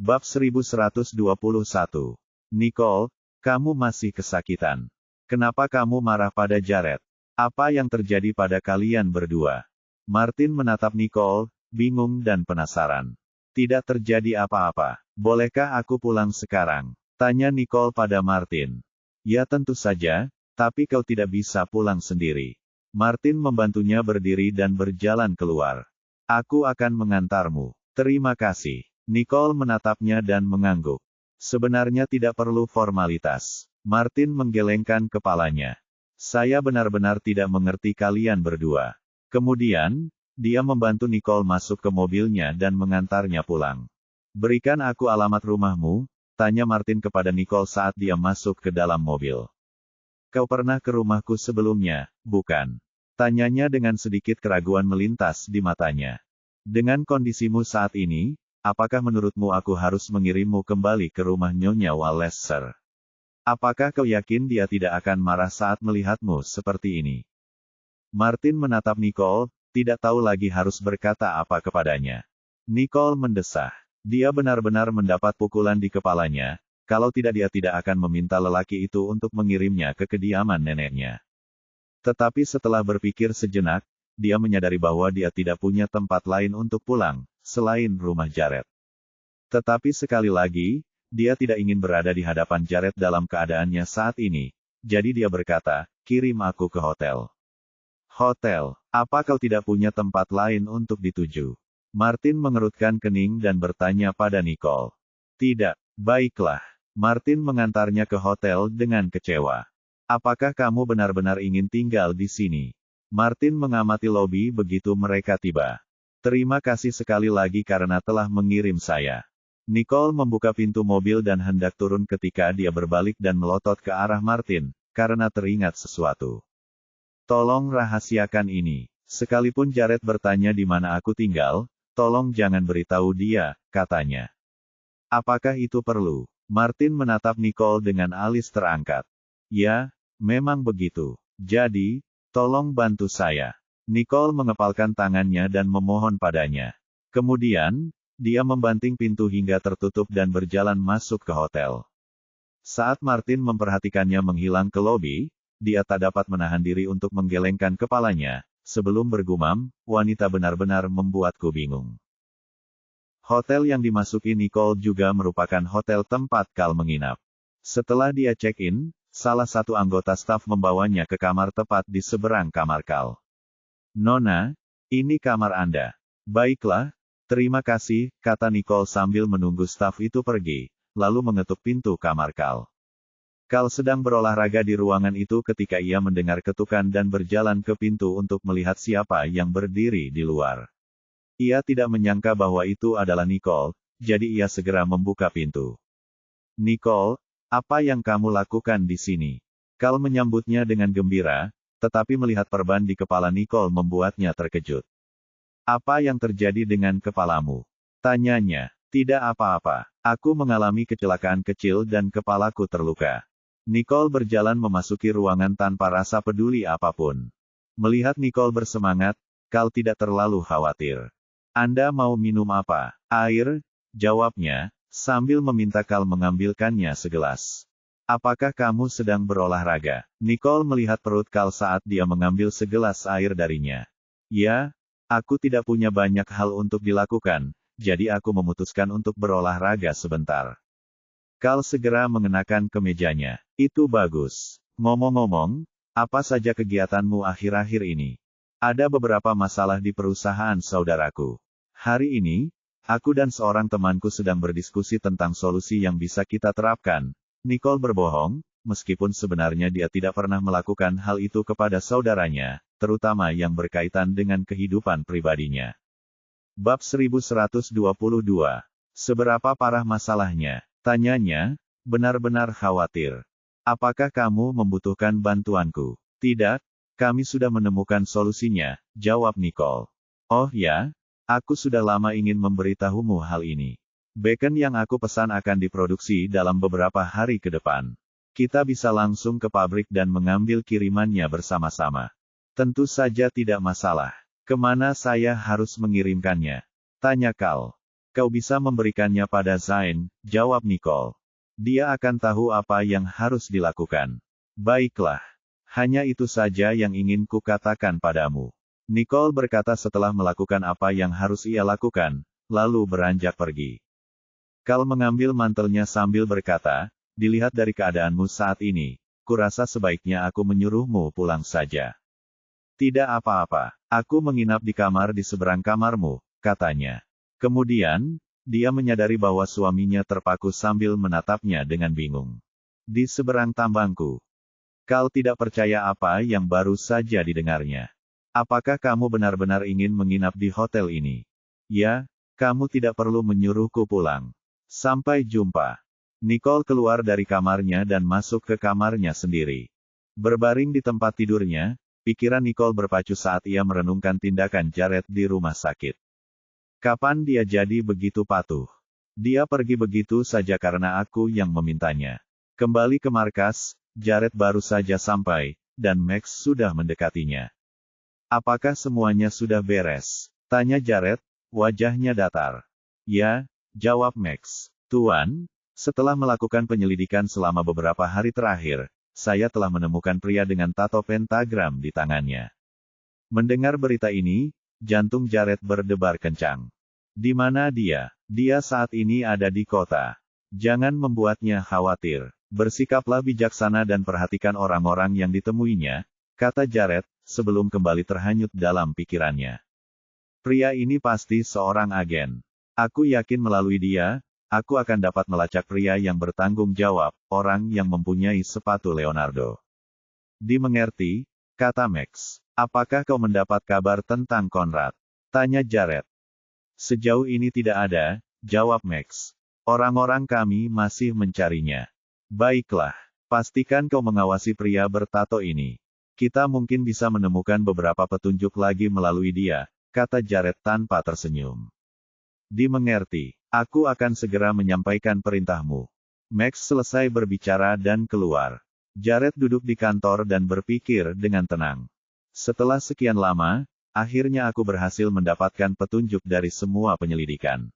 Bab 1121. Nicole, kamu masih kesakitan. Kenapa kamu marah pada Jared? Apa yang terjadi pada kalian berdua? Martin menatap Nicole, bingung dan penasaran. Tidak terjadi apa-apa. Bolehkah aku pulang sekarang? Tanya Nicole pada Martin. Ya tentu saja, tapi kau tidak bisa pulang sendiri. Martin membantunya berdiri dan berjalan keluar. Aku akan mengantarmu. Terima kasih. Nicole menatapnya dan mengangguk. Sebenarnya tidak perlu formalitas. Martin menggelengkan kepalanya. Saya benar-benar tidak mengerti kalian berdua. Kemudian, dia membantu Nicole masuk ke mobilnya dan mengantarnya pulang. Berikan aku alamat rumahmu, tanya Martin kepada Nicole saat dia masuk ke dalam mobil. Kau pernah ke rumahku sebelumnya, bukan? Tanyanya dengan sedikit keraguan melintas di matanya. Dengan kondisimu saat ini, apakah menurutmu aku harus mengirimmu kembali ke rumah Nyonya Walesser? Apakah kau yakin dia tidak akan marah saat melihatmu seperti ini? Martin menatap Nicole, tidak tahu lagi harus berkata apa kepadanya. Nicole mendesah. Dia benar-benar mendapat pukulan di kepalanya, kalau tidak dia tidak akan meminta lelaki itu untuk mengirimnya ke kediaman neneknya. Tetapi setelah berpikir sejenak, dia menyadari bahwa dia tidak punya tempat lain untuk pulang, selain rumah Jared. Tetapi sekali lagi, dia tidak ingin berada di hadapan Jared dalam keadaannya saat ini, jadi dia berkata, kirim aku ke hotel. Hotel, apa kau tidak punya tempat lain untuk dituju? Martin mengerutkan kening dan bertanya pada Nicole. Tidak, baiklah. Martin mengantarnya ke hotel dengan kecewa. Apakah kamu benar-benar ingin tinggal di sini? Martin mengamati lobi begitu mereka tiba. Terima kasih sekali lagi karena telah mengirim saya. Nicole membuka pintu mobil dan hendak turun ketika dia berbalik dan melotot ke arah Martin, karena teringat sesuatu. Tolong rahasiakan ini. Sekalipun Jared bertanya di mana aku tinggal, tolong jangan beritahu dia, katanya. Apakah itu perlu? Martin menatap Nicole dengan alis terangkat. Ya, memang begitu. Jadi, tolong bantu saya. Nicole mengepalkan tangannya dan memohon padanya. Kemudian, dia membanting pintu hingga tertutup dan berjalan masuk ke hotel. Saat Martin memperhatikannya menghilang ke lobi, dia tak dapat menahan diri untuk menggelengkan kepalanya, sebelum bergumam, wanita benar-benar membuatku bingung. Hotel yang dimasuki Nicole juga merupakan hotel tempat Carl menginap. Setelah dia check-in, salah satu anggota staf membawanya ke kamar tepat di seberang kamar Carl. Nona, ini kamar Anda. Baiklah, terima kasih, kata Nicole sambil menunggu staf itu pergi, lalu mengetuk pintu kamar Carl. Carl sedang berolahraga di ruangan itu ketika ia mendengar ketukan dan berjalan ke pintu untuk melihat siapa yang berdiri di luar. Ia tidak menyangka bahwa itu adalah Nicole, jadi ia segera membuka pintu. Nicole, apa yang kamu lakukan di sini? Carl menyambutnya dengan gembira, tetapi melihat perban di kepala Nicole membuatnya terkejut. Apa yang terjadi dengan kepalamu? Tanyanya. Tidak apa-apa. Aku mengalami kecelakaan kecil dan kepalaku terluka. Nicole berjalan memasuki ruangan tanpa rasa peduli apapun. Melihat Nicole bersemangat, Carl tidak terlalu khawatir. Anda mau minum apa? Air? Jawabnya, sambil meminta Carl mengambilkannya segelas. Apakah kamu sedang berolahraga? Nicole melihat perut Carl saat dia mengambil segelas air darinya. Ya, aku tidak punya banyak hal untuk dilakukan, jadi aku memutuskan untuk berolahraga sebentar. Carl segera mengenakan kemejanya. Itu bagus. Ngomong-ngomong, apa saja kegiatanmu akhir-akhir ini? Ada beberapa masalah di perusahaan saudaraku. Hari ini, aku dan seorang temanku sedang berdiskusi tentang solusi yang bisa kita terapkan. Nicole berbohong, meskipun sebenarnya dia tidak pernah melakukan hal itu kepada saudaranya, terutama yang berkaitan dengan kehidupan pribadinya. Bab 1122. Seberapa parah masalahnya? Tanyanya, benar-benar khawatir. Apakah kamu membutuhkan bantuanku? Tidak, kami sudah menemukan solusinya, jawab Nicole. Oh ya, aku sudah lama ingin memberitahumu hal ini. Bacon yang aku pesan akan diproduksi dalam beberapa hari ke depan. Kita bisa langsung ke pabrik dan mengambil kirimannya bersama-sama. Tentu saja tidak masalah. Kemana saya harus mengirimkannya? Tanya Carl. Kau bisa memberikannya pada Zain, jawab Nicole. Dia akan tahu apa yang harus dilakukan. Baiklah. Hanya itu saja yang ingin kukatakan padamu. Nicole berkata setelah melakukan apa yang harus ia lakukan, lalu beranjak pergi. Cal mengambil mantelnya sambil berkata, dilihat dari keadaanmu saat ini, kurasa sebaiknya aku menyuruhmu pulang saja. Tidak apa-apa, aku menginap di kamar di seberang kamarmu, katanya. Kemudian, dia menyadari bahwa suaminya terpaku sambil menatapnya dengan bingung. Di seberang tambangku. Cal tidak percaya apa yang baru saja didengarnya. Apakah kamu benar-benar ingin menginap di hotel ini? Ya, kamu tidak perlu menyuruhku pulang. Sampai jumpa. Nicole keluar dari kamarnya dan masuk ke kamarnya sendiri. Berbaring di tempat tidurnya, pikiran Nicole berpacu saat ia merenungkan tindakan Jared di rumah sakit. Kapan dia jadi begitu patuh? Dia pergi begitu saja karena aku yang memintanya. Kembali ke markas, Jared baru saja sampai, dan Max sudah mendekatinya. Apakah semuanya sudah beres? Tanya Jared, wajahnya datar. Ya, jawab Max. Tuan, setelah melakukan penyelidikan selama beberapa hari terakhir, saya telah menemukan pria dengan tato pentagram di tangannya. Mendengar berita ini, jantung Jared berdebar kencang. Di mana dia? Dia saat ini ada di kota. Jangan membuatnya khawatir. Bersikaplah bijaksana dan perhatikan orang-orang yang ditemuinya, kata Jared, sebelum kembali terhanyut dalam pikirannya. Pria ini pasti seorang agen. Aku yakin melalui dia, aku akan dapat melacak pria yang bertanggung jawab, orang yang mempunyai sepatu Leonardo. Dimengerti, kata Max. Apakah kau mendapat kabar tentang Conrad? Tanya Jared. Sejauh ini tidak ada, jawab Max. Orang-orang kami masih mencarinya. Baiklah, pastikan kau mengawasi pria bertato ini. Kita mungkin bisa menemukan beberapa petunjuk lagi melalui dia, kata Jared tanpa tersenyum. Dimengerti, aku akan segera menyampaikan perintahmu. Max selesai berbicara dan keluar. Jared duduk di kantor dan berpikir dengan tenang. Setelah sekian lama, akhirnya aku berhasil mendapatkan petunjuk dari semua penyelidikan.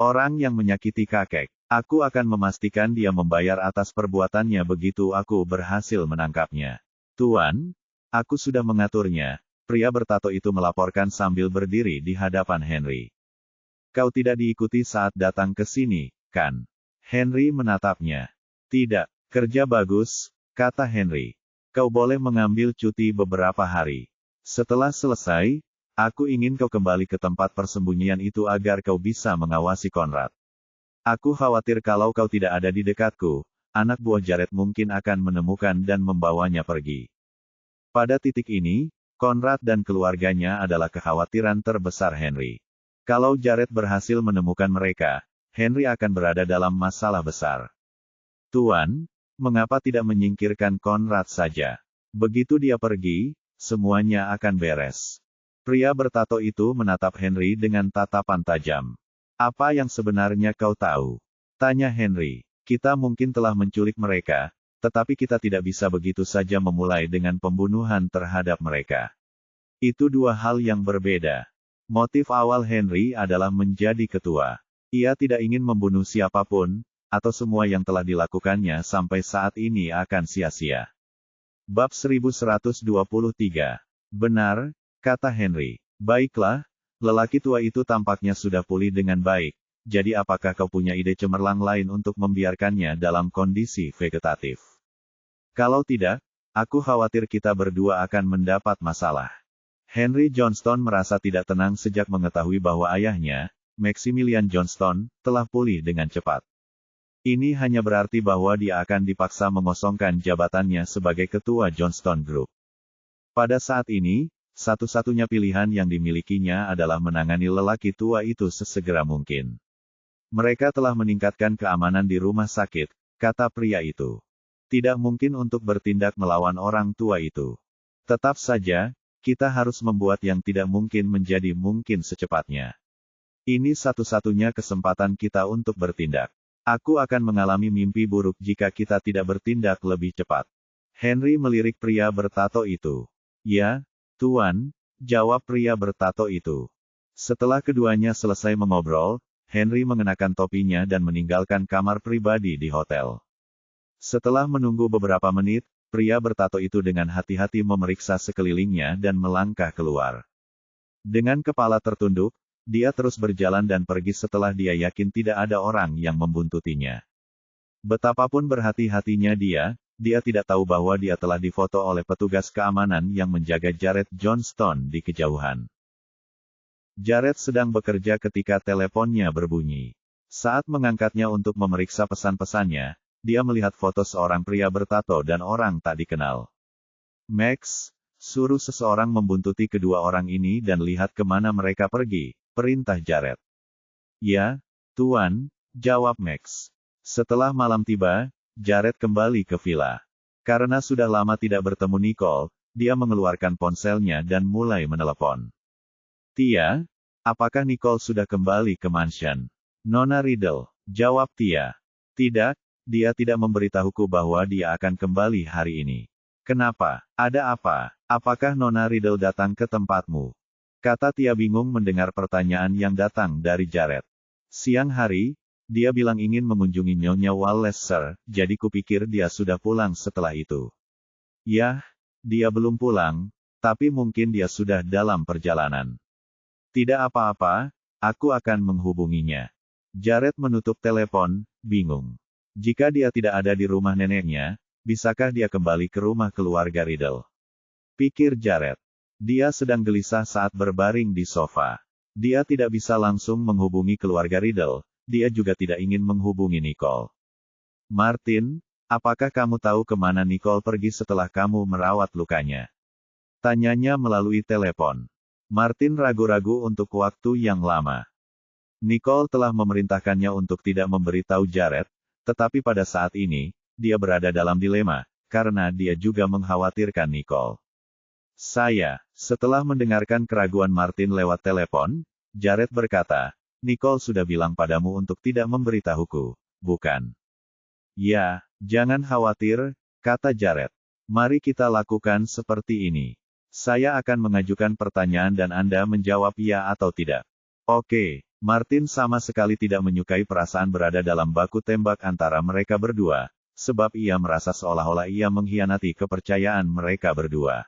Orang yang menyakiti kakek, aku akan memastikan dia membayar atas perbuatannya begitu aku berhasil menangkapnya. Tuan, aku sudah mengaturnya, pria bertato itu melaporkan sambil berdiri di hadapan Henry. Kau tidak diikuti saat datang ke sini, kan? Henry menatapnya. Tidak, kerja bagus, kata Henry. Kau boleh mengambil cuti beberapa hari. Setelah selesai, aku ingin kau kembali ke tempat persembunyian itu agar kau bisa mengawasi Conrad. Aku khawatir kalau kau tidak ada di dekatku, anak buah Jared mungkin akan menemukan dan membawanya pergi. Pada titik ini, Conrad dan keluarganya adalah kekhawatiran terbesar Henry. Kalau Jared berhasil menemukan mereka, Henry akan berada dalam masalah besar. Tuan, mengapa tidak menyingkirkan Conrad saja? Begitu dia pergi, semuanya akan beres. Pria bertato itu menatap Henry dengan tatapan tajam. Apa yang sebenarnya kau tahu? Tanya Henry. Kita mungkin telah menculik mereka, tetapi kita tidak bisa begitu saja memulai dengan pembunuhan terhadap mereka. Itu dua hal yang berbeda. Motif awal Henry adalah menjadi ketua. Ia tidak ingin membunuh siapapun, atau semua yang telah dilakukannya sampai saat ini akan sia-sia. Bab 1123. Benar, kata Henry. Baiklah, lelaki tua itu tampaknya sudah pulih dengan baik. Jadi apakah kau punya ide cemerlang lain untuk membiarkannya dalam kondisi vegetatif? Kalau tidak, aku khawatir kita berdua akan mendapat masalah. Henry Johnston merasa tidak tenang sejak mengetahui bahwa ayahnya, Maximilian Johnston, telah pulih dengan cepat. Ini hanya berarti bahwa dia akan dipaksa mengosongkan jabatannya sebagai ketua Johnston Group. Pada saat ini, satu-satunya pilihan yang dimilikinya adalah menangani lelaki tua itu sesegera mungkin. Mereka telah meningkatkan keamanan di rumah sakit, kata pria itu. Tidak mungkin untuk bertindak melawan orang tua itu. Tetap saja, kita harus membuat yang tidak mungkin menjadi mungkin secepatnya. Ini satu-satunya kesempatan kita untuk bertindak. Aku akan mengalami mimpi buruk jika kita tidak bertindak lebih cepat. Henry melirik pria bertato itu. Ya, Tuan, jawab pria bertato itu. Setelah keduanya selesai mengobrol, Henry mengenakan topinya dan meninggalkan kamar pribadi di hotel. Setelah menunggu beberapa menit, pria bertato itu dengan hati-hati memeriksa sekelilingnya dan melangkah keluar. Dengan kepala tertunduk, dia terus berjalan dan pergi setelah dia yakin tidak ada orang yang membuntutinya. Betapapun berhati-hatinya dia tidak tahu bahwa dia telah difoto oleh petugas keamanan yang menjaga Jared Johnston di kejauhan. Jared sedang bekerja ketika teleponnya berbunyi. Saat mengangkatnya untuk memeriksa pesan-pesannya, dia melihat foto seorang pria bertato dan orang tak dikenal. Max, suruh seseorang membuntuti kedua orang ini dan lihat kemana mereka pergi, perintah Jared. Ya, Tuan, jawab Max. Setelah malam tiba, Jared kembali ke villa. Karena sudah lama tidak bertemu Nicole, dia mengeluarkan ponselnya dan mulai menelepon. Tia, apakah Nicole sudah kembali ke mansion? Nona Riddle, jawab Tia. Tidak, dia tidak memberitahuku bahwa dia akan kembali hari ini. Kenapa? Ada apa? Apakah Nona Riddle datang ke tempatmu? Kata Tia bingung mendengar pertanyaan yang datang dari Jared. Siang hari, dia bilang ingin mengunjungi Nyonya Wallace, Sir, jadi kupikir dia sudah pulang setelah itu. Yah, dia belum pulang, tapi mungkin dia sudah dalam perjalanan. Tidak apa-apa, aku akan menghubunginya. Jared menutup telepon, bingung. Jika dia tidak ada di rumah neneknya, bisakah dia kembali ke rumah keluarga Riddle? Pikir Jared. Dia sedang gelisah saat berbaring di sofa. Dia tidak bisa langsung menghubungi keluarga Riddle. Dia juga tidak ingin menghubungi Nicole. Martin, apakah kamu tahu kemana Nicole pergi setelah kamu merawat lukanya? Tanyanya melalui telepon. Martin ragu-ragu untuk waktu yang lama. Nicole telah memerintahkannya untuk tidak memberitahu Jared, tetapi pada saat ini, dia berada dalam dilema, karena dia juga mengkhawatirkan Nicole. Setelah mendengarkan keraguan Martin lewat telepon, Jared berkata, Nicole sudah bilang padamu untuk tidak memberitahuku, bukan? Ya, jangan khawatir, kata Jared. Mari kita lakukan seperti ini. Saya akan mengajukan pertanyaan dan Anda menjawab ya atau tidak. Oke, Martin sama sekali tidak menyukai perasaan berada dalam baku tembak antara mereka berdua, sebab ia merasa seolah-olah ia mengkhianati kepercayaan mereka berdua.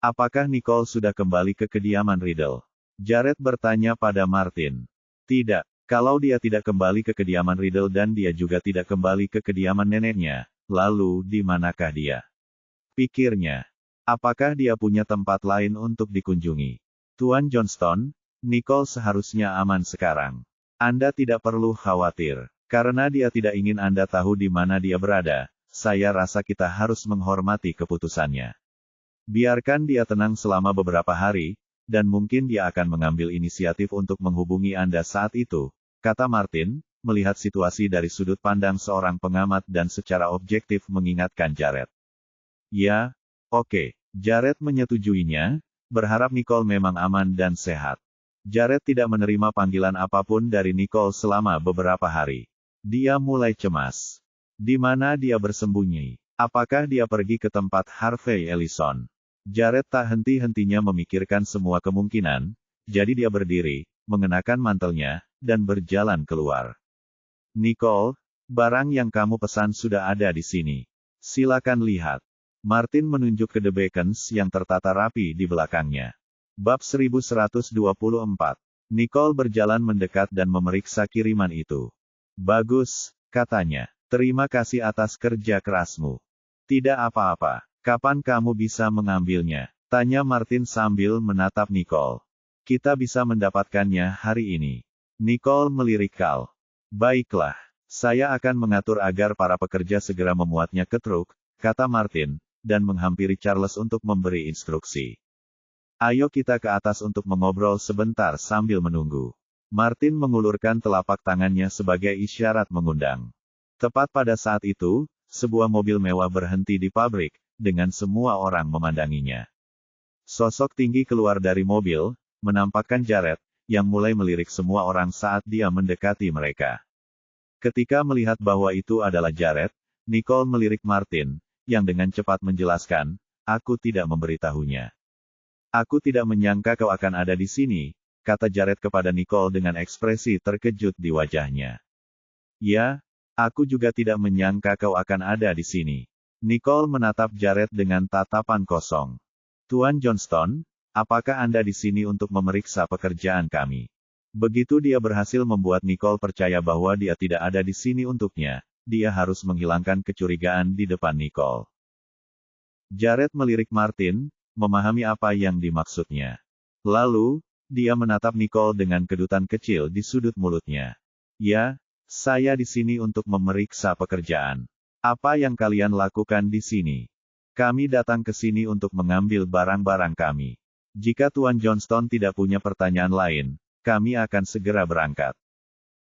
Apakah Nicole sudah kembali ke kediaman Riddle? Jared bertanya pada Martin. Tidak, kalau dia tidak kembali ke kediaman Riddle dan dia juga tidak kembali ke kediaman neneknya, lalu di manakah dia? Pikirnya. Apakah dia punya tempat lain untuk dikunjungi? Tuan Johnston, Nicole seharusnya aman sekarang. Anda tidak perlu khawatir. Karena dia tidak ingin Anda tahu di mana dia berada, saya rasa kita harus menghormati keputusannya. Biarkan dia tenang selama beberapa hari, dan mungkin dia akan mengambil inisiatif untuk menghubungi Anda saat itu, kata Martin, melihat situasi dari sudut pandang seorang pengamat dan secara objektif mengingatkan Jared. Ya, oke, Jared menyetujuinya, berharap Nicole memang aman dan sehat. Jared tidak menerima panggilan apapun dari Nicole selama beberapa hari. Dia mulai cemas. Di mana dia bersembunyi? Apakah dia pergi ke tempat Harvey Ellison? Jared tak henti-hentinya memikirkan semua kemungkinan, jadi dia berdiri, mengenakan mantelnya, dan berjalan keluar. Nicole, barang yang kamu pesan sudah ada di sini. Silakan lihat. Martin menunjuk ke The Beacons yang tertata rapi di belakangnya. Bab 1124. Nicole berjalan mendekat dan memeriksa kiriman itu. Bagus, katanya. Terima kasih atas kerja kerasmu. Tidak apa-apa. Kapan kamu bisa mengambilnya? Tanya Martin sambil menatap Nicole. Kita bisa mendapatkannya hari ini. Nicole melirik Kal. Baiklah. Saya akan mengatur agar para pekerja segera memuatnya ke truk, kata Martin, dan menghampiri Charles untuk memberi instruksi. Ayo kita ke atas untuk mengobrol sebentar sambil menunggu. Martin mengulurkan telapak tangannya sebagai isyarat mengundang. Tepat pada saat itu, sebuah mobil mewah berhenti di pabrik, dengan semua orang memandanginya. Sosok tinggi keluar dari mobil, menampakkan Jared, yang mulai melirik semua orang saat dia mendekati mereka. Ketika melihat bahwa itu adalah Jared, Nicole melirik Martin, yang dengan cepat menjelaskan, aku tidak memberitahunya. Aku tidak menyangka kau akan ada di sini, kata Jared kepada Nicole dengan ekspresi terkejut di wajahnya. Ya, aku juga tidak menyangka kau akan ada di sini. Nicole menatap Jared dengan tatapan kosong. Tuan Johnston, apakah Anda di sini untuk memeriksa pekerjaan kami? Begitu dia berhasil membuat Nicole percaya bahwa dia tidak ada di sini untuknya, dia harus menghilangkan kecurigaan di depan Nicole. Jared melirik Martin, memahami apa yang dimaksudnya. Lalu, dia menatap Nicole dengan kedutan kecil di sudut mulutnya. Ya, saya di sini untuk memeriksa pekerjaan. Apa yang kalian lakukan di sini? Kami datang ke sini untuk mengambil barang-barang kami. Jika Tuan Johnston tidak punya pertanyaan lain, kami akan segera berangkat.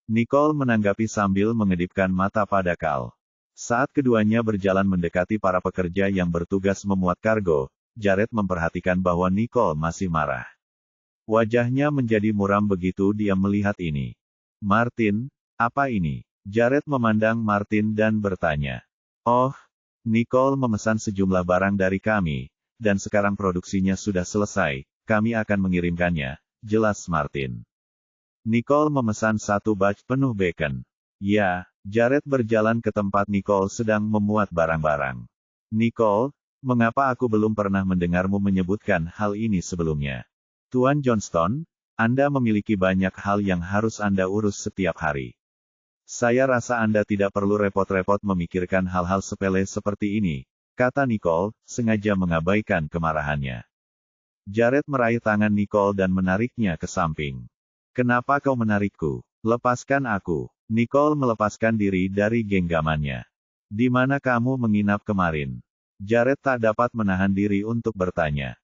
Nicole menanggapi sambil mengedipkan mata pada Cal. Saat keduanya berjalan mendekati para pekerja yang bertugas memuat kargo, Jared memperhatikan bahwa Nicole masih marah. Wajahnya menjadi muram begitu dia melihat ini. Martin, apa ini? Jared memandang Martin dan bertanya. Oh, Nicole memesan sejumlah barang dari kami, dan sekarang produksinya sudah selesai, kami akan mengirimkannya, jelas Martin. Nicole memesan 1 batch penuh bacon. Ya, Jared berjalan ke tempat Nicole sedang memuat barang-barang. Nicole, mengapa aku belum pernah mendengarmu menyebutkan hal ini sebelumnya? Tuan Johnston, Anda memiliki banyak hal yang harus Anda urus setiap hari. Saya rasa Anda tidak perlu repot-repot memikirkan hal-hal sepele seperti ini, kata Nicole, sengaja mengabaikan kemarahannya. Jared meraih tangan Nicole dan menariknya ke samping. Kenapa kau menarikku? Lepaskan aku. Nicole melepaskan diri dari genggamannya. Di mana kamu menginap kemarin? Jared tak dapat menahan diri untuk bertanya.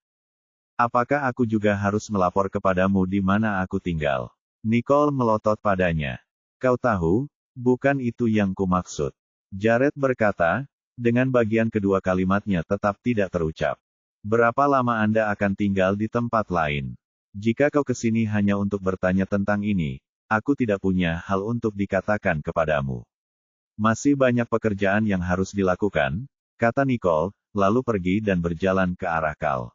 Apakah aku juga harus melapor kepadamu di mana aku tinggal? Nicole melotot padanya. Kau tahu, bukan itu yang kumaksud. Jared berkata, dengan bagian kedua kalimatnya tetap tidak terucap. Berapa lama Anda akan tinggal di tempat lain? Jika kau kesini hanya untuk bertanya tentang ini, aku tidak punya hal untuk dikatakan kepadamu. Masih banyak pekerjaan yang harus dilakukan, kata Nicole, lalu pergi dan berjalan ke arah Cal.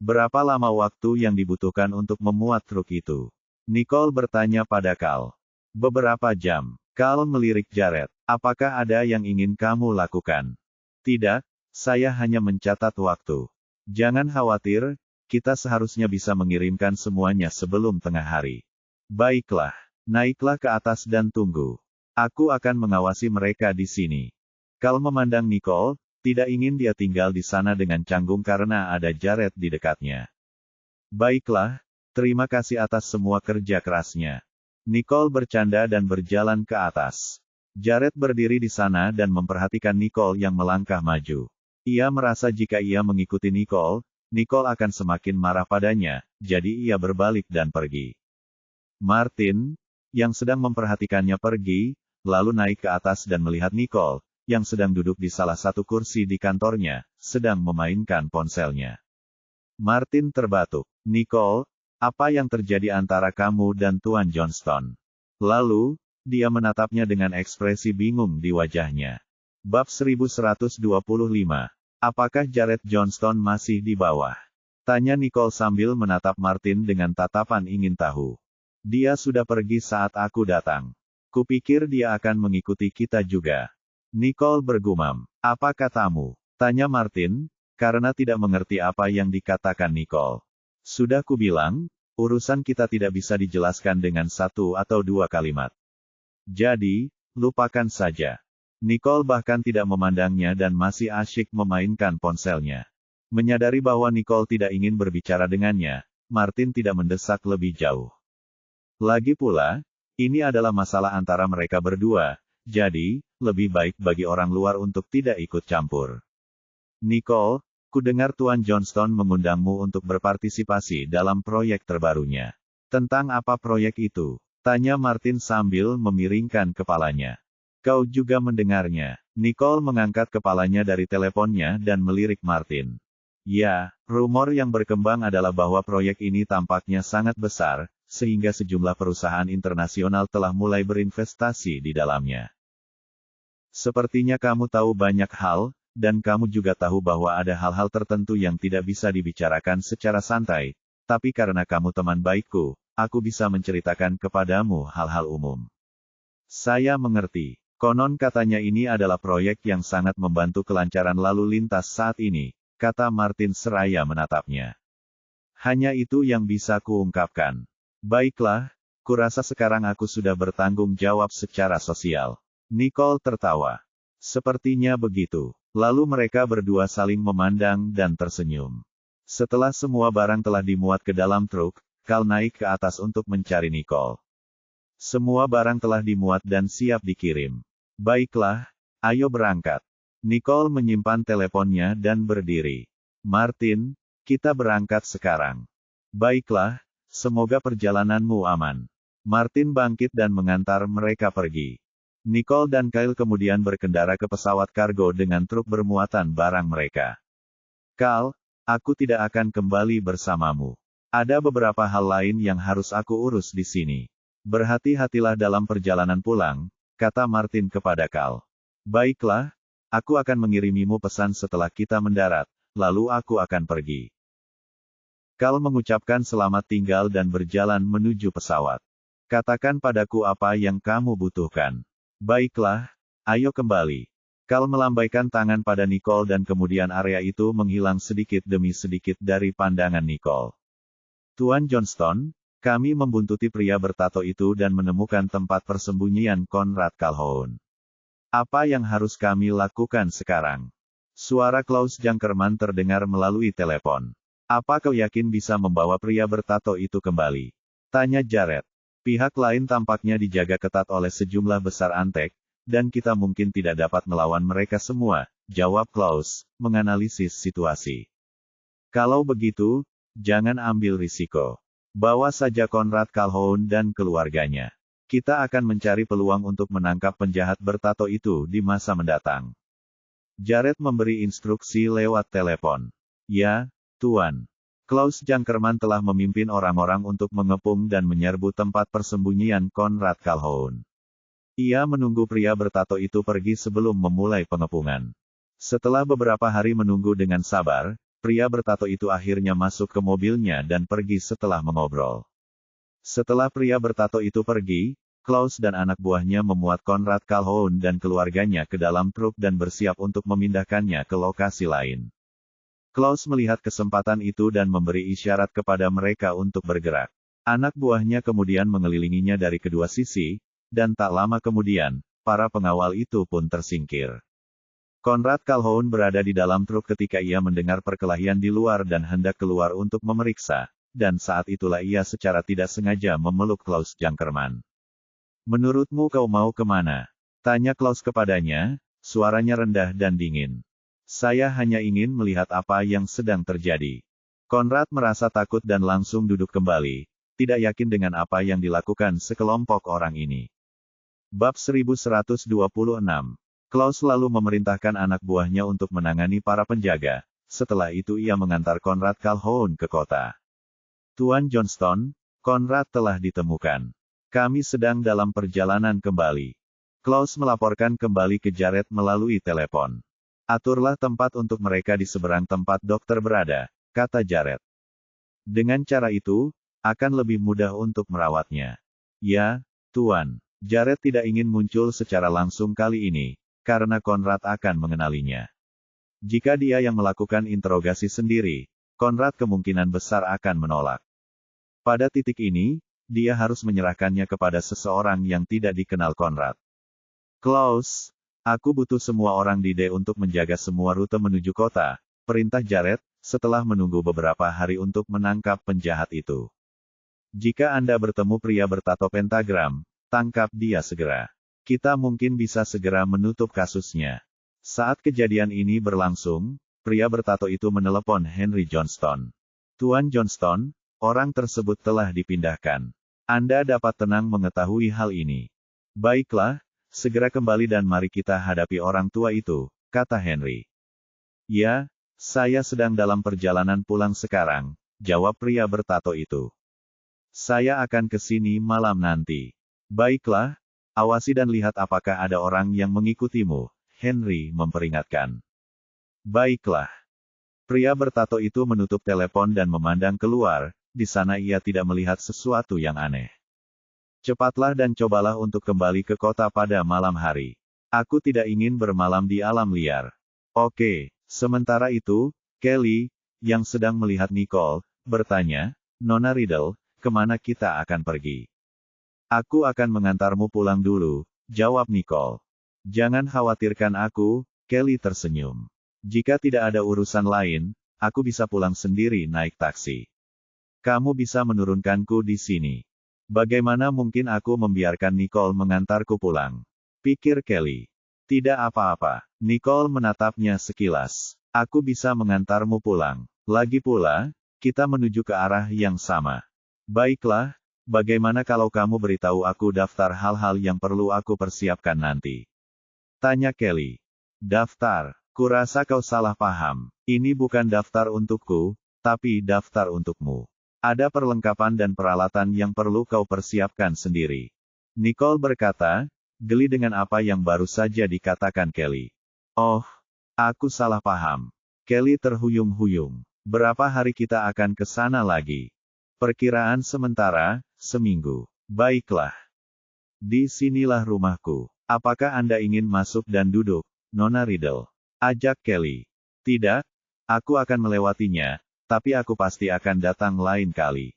Berapa lama waktu yang dibutuhkan untuk memuat truk itu? Nicole bertanya pada Cal. Beberapa jam. Cal melirik Jared. Apakah ada yang ingin kamu lakukan? Tidak, saya hanya mencatat waktu. Jangan khawatir, kita seharusnya bisa mengirimkan semuanya sebelum tengah hari. Baiklah, naiklah ke atas dan tunggu. Aku akan mengawasi mereka di sini. Cal memandang Nicole, tidak ingin dia tinggal di sana dengan canggung karena ada Jared di dekatnya. Baiklah, terima kasih atas semua kerja kerasnya. Nicole bercanda dan berjalan ke atas. Jared berdiri di sana dan memperhatikan Nicole yang melangkah maju. Ia merasa jika ia mengikuti Nicole akan semakin marah padanya, jadi ia berbalik dan pergi. Martin, yang sedang memperhatikannya pergi, lalu naik ke atas dan melihat Nicole, yang sedang duduk di salah satu kursi di kantornya, sedang memainkan ponselnya. Martin terbatuk. Nicole, apa yang terjadi antara kamu dan Tuan Johnston? Lalu, dia menatapnya dengan ekspresi bingung di wajahnya. Bab 1125. Apakah Jared Johnston masih di bawah? Tanya Nicole sambil menatap Martin dengan tatapan ingin tahu. Dia sudah pergi saat aku datang. Kupikir dia akan mengikuti kita juga. Nicole bergumam. Apa katamu? Tanya Martin, karena tidak mengerti apa yang dikatakan Nicole. Sudah kubilang, urusan kita tidak bisa dijelaskan dengan 1 atau 2 kalimat. Jadi, lupakan saja. Nicole bahkan tidak memandangnya dan masih asyik memainkan ponselnya. Menyadari bahwa Nicole tidak ingin berbicara dengannya, Martin tidak mendesak lebih jauh. Lagi pula, ini adalah masalah antara mereka berdua, jadi, lebih baik bagi orang luar untuk tidak ikut campur. Nicole, kudengar Tuan Johnston mengundangmu untuk berpartisipasi dalam proyek terbarunya. Tentang apa proyek itu? Tanya Martin sambil memiringkan kepalanya. Kau juga mendengarnya. Nicole mengangkat kepalanya dari teleponnya dan melirik Martin. Ya, rumor yang berkembang adalah bahwa proyek ini tampaknya sangat besar, sehingga sejumlah perusahaan internasional telah mulai berinvestasi di dalamnya. Sepertinya kamu tahu banyak hal, dan kamu juga tahu bahwa ada hal-hal tertentu yang tidak bisa dibicarakan secara santai, tapi karena kamu teman baikku, aku bisa menceritakan kepadamu hal-hal umum. Saya mengerti. Konon katanya ini adalah proyek yang sangat membantu kelancaran lalu lintas saat ini, kata Martin seraya menatapnya. Hanya itu yang bisa kuungkapkan. Baiklah, kurasa sekarang aku sudah bertanggung jawab secara sosial. Nicole tertawa. Sepertinya begitu. Lalu mereka berdua saling memandang dan tersenyum. Setelah semua barang telah dimuat ke dalam truk, Cal naik ke atas untuk mencari Nicole. Semua barang telah dimuat dan siap dikirim. Baiklah, ayo berangkat. Nicole menyimpan teleponnya dan berdiri. Martin, kita berangkat sekarang. Baiklah, semoga perjalananmu aman. Martin bangkit dan mengantar mereka pergi. Nicole dan Kyle kemudian berkendara ke pesawat kargo dengan truk bermuatan barang mereka. Cal, aku tidak akan kembali bersamamu. Ada beberapa hal lain yang harus aku urus di sini. Berhati-hatilah dalam perjalanan pulang, kata Martin kepada Cal. Baiklah, aku akan mengirimimu pesan setelah kita mendarat, lalu aku akan pergi. Cal mengucapkan selamat tinggal dan berjalan menuju pesawat. Katakan padaku apa yang kamu butuhkan. Baiklah, ayo kembali. Cal melambaikan tangan pada Nicole dan kemudian area itu menghilang sedikit demi sedikit dari pandangan Nicole. Tuan Johnston, kami membuntuti pria bertato itu dan menemukan tempat persembunyian Conrad Calhoun. Apa yang harus kami lakukan sekarang? Suara Klaus Jangkerman terdengar melalui telepon. Apa kau yakin bisa membawa pria bertato itu kembali? Tanya Jared. Pihak lain tampaknya dijaga ketat oleh sejumlah besar antek, dan kita mungkin tidak dapat melawan mereka semua, jawab Klaus, menganalisis situasi. Kalau begitu, jangan ambil risiko. Bawa saja Conrad Calhoun dan keluarganya. Kita akan mencari peluang untuk menangkap penjahat bertato itu di masa mendatang. Jared memberi instruksi lewat telepon. Ya, Tuan. Klaus Jangkerman telah memimpin orang-orang untuk mengepung dan menyerbu tempat persembunyian Conrad Calhoun. Ia menunggu pria bertato itu pergi sebelum memulai pengepungan. Setelah beberapa hari menunggu dengan sabar, pria bertato itu akhirnya masuk ke mobilnya dan pergi setelah mengobrol. Setelah pria bertato itu pergi, Klaus dan anak buahnya memuat Conrad Calhoun dan keluarganya ke dalam truk dan bersiap untuk memindahkannya ke lokasi lain. Klaus melihat kesempatan itu dan memberi isyarat kepada mereka untuk bergerak. Anak buahnya kemudian mengelilinginya dari kedua sisi, dan tak lama kemudian, para pengawal itu pun tersingkir. Conrad Calhoun berada di dalam truk ketika ia mendengar perkelahian di luar dan hendak keluar untuk memeriksa, dan saat itulah ia secara tidak sengaja memeluk Klaus Jangkerman. Menurutmu kau mau kemana? Tanya Klaus kepadanya, suaranya rendah dan dingin. Saya hanya ingin melihat apa yang sedang terjadi. Conrad merasa takut dan langsung duduk kembali, tidak yakin dengan apa yang dilakukan sekelompok orang ini. Bab 1126. Klaus lalu memerintahkan anak buahnya untuk menangani para penjaga, setelah itu ia mengantar Conrad Calhoun ke kota. Tuan Johnston, Conrad telah ditemukan. Kami sedang dalam perjalanan kembali. Klaus melaporkan kembali ke Jared melalui telepon. Aturlah tempat untuk mereka di seberang tempat dokter berada, kata Jared. Dengan cara itu, akan lebih mudah untuk merawatnya. Ya, Tuan. Jared tidak ingin muncul secara langsung kali ini, karena Conrad akan mengenalinya. Jika dia yang melakukan interogasi sendiri, Conrad kemungkinan besar akan menolak. Pada titik ini, dia harus menyerahkannya kepada seseorang yang tidak dikenal Conrad. Klaus, aku butuh semua orang di D untuk menjaga semua rute menuju kota, perintah Jared, setelah menunggu beberapa hari untuk menangkap penjahat itu. Jika Anda bertemu pria bertato pentagram, tangkap dia segera. Kita mungkin bisa segera menutup kasusnya. Saat kejadian ini berlangsung, pria bertato itu menelepon Henry Johnston. Tuan Johnston, orang tersebut telah dipindahkan. Anda dapat tenang mengetahui hal ini. Baiklah, segera kembali dan mari kita hadapi orang tua itu, kata Henry. Ya, saya sedang dalam perjalanan pulang sekarang, jawab pria bertato itu. Saya akan ke sini malam nanti. Baiklah, awasi dan lihat apakah ada orang yang mengikutimu, Henry memperingatkan. Baiklah. Pria bertato itu menutup telepon dan memandang keluar, di sana ia tidak melihat sesuatu yang aneh. Cepatlah dan cobalah untuk kembali ke kota pada malam hari. Aku tidak ingin bermalam di alam liar. Oke, sementara itu, Kelly, yang sedang melihat Nicole, bertanya, Nona Riddle, kemana kita akan pergi? Aku akan mengantarmu pulang dulu, jawab Nicole. Jangan khawatirkan aku, Kelly tersenyum. Jika tidak ada urusan lain, aku bisa pulang sendiri naik taksi. Kamu bisa menurunkanku di sini. Bagaimana mungkin aku membiarkan Nicole mengantarku pulang? Pikir Kelly. Tidak apa-apa. Nicole menatapnya sekilas. Aku bisa mengantarmu pulang. Lagi pula, kita menuju ke arah yang sama. Baiklah, bagaimana kalau kamu beritahu aku daftar hal-hal yang perlu aku persiapkan nanti? Tanya Kelly. Daftar? Kurasa kau salah paham. Ini bukan daftar untukku, tapi daftar untukmu. Ada perlengkapan dan peralatan yang perlu kau persiapkan sendiri. Nicole berkata, geli dengan apa yang baru saja dikatakan Kelly. Oh, aku salah paham. Kelly terhuyung-huyung. Berapa hari kita akan ke sana lagi? Perkiraan sementara, seminggu. Baiklah. Di sinilah rumahku. Apakah Anda ingin masuk dan duduk, Nona Riddle? Ajak Kelly. Tidak, aku akan melewatinya, tapi aku pasti akan datang lain kali.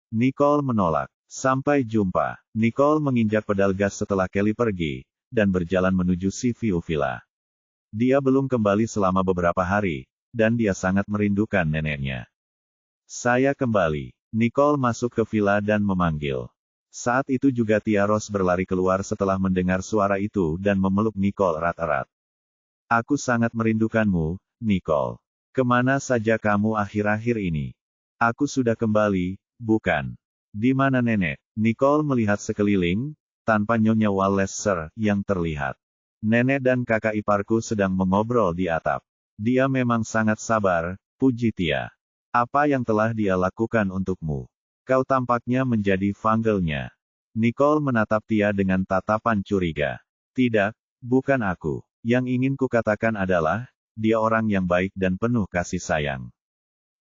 Nicole menolak. Sampai jumpa. Nicole menginjak pedal gas setelah Kelly pergi, dan berjalan menuju Seaview Villa. Dia belum kembali selama beberapa hari, dan dia sangat merindukan neneknya. Saya kembali. Nicole masuk ke villa dan memanggil. Saat itu juga Tia Rose berlari keluar setelah mendengar suara itu dan memeluk Nicole erat-erat. Aku sangat merindukanmu, Nicole. Kemana saja kamu akhir-akhir ini? Aku sudah kembali, bukan? Di mana nenek? Nicole melihat sekeliling, tanpa Nyonya Walleser yang terlihat. Nenek dan kakak iparku sedang mengobrol di atap. Dia memang sangat sabar, puji Tia. Apa yang telah dia lakukan untukmu? Kau tampaknya menjadi vangelnya. Nicole menatap Tia dengan tatapan curiga. Tidak, bukan aku. Yang ingin kukatakan adalah, dia orang yang baik dan penuh kasih sayang.